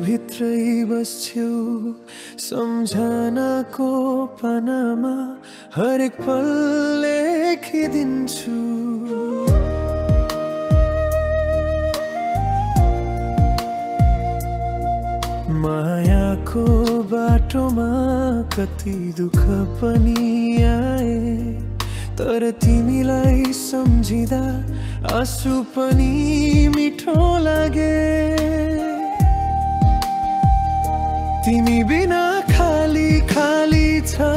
भित्रै बस्छौ सम्झनाको पनामा हरेक पल लेखिदिन्छु मायाको बाटोमा कति दुःख पनि आए तर तिमीलाई सम्झिँदा आँसु पनि मिठो लागे तिमी बिना खाली खाली छ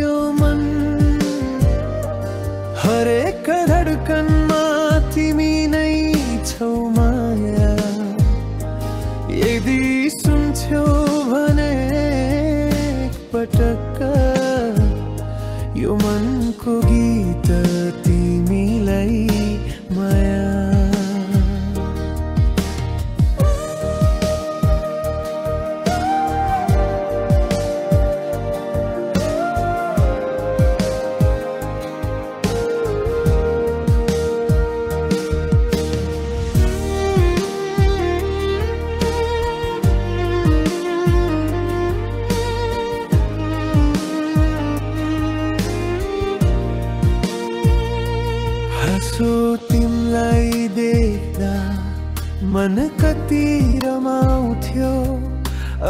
यो मन हरेक धडकनमा तिमी नै छौ माया यदि सुन्छौ भने पटक्क यो मनको गीत तिमीलाई माया हाँसो तिमलाई देख्दा मन कति रमाउँथ्यो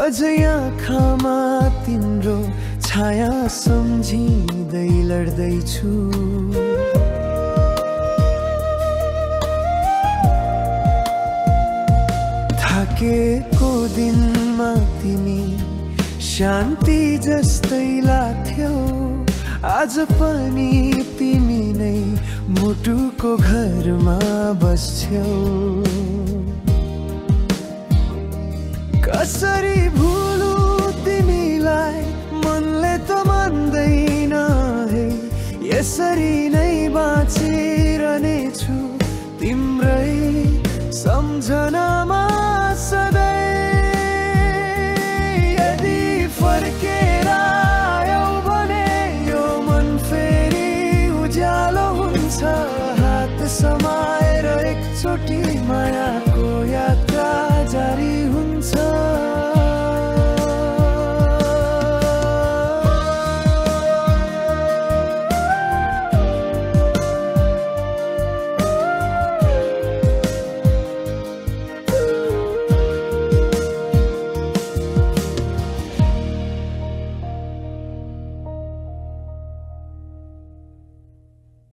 अझै आँखामा तिम्रो छाया सम्झिँदै लड्दैछु थाकेको दिनमा तिमी शान्ति जस्तै लाग्थ्यौ आज पनि तिमी नै मुटुको घरमा बस्छौ कसरी भुलु तिमीलाई मनले त मान्दैन है यसरी नै बाँचिरहनेछु तिम्रै सम्झना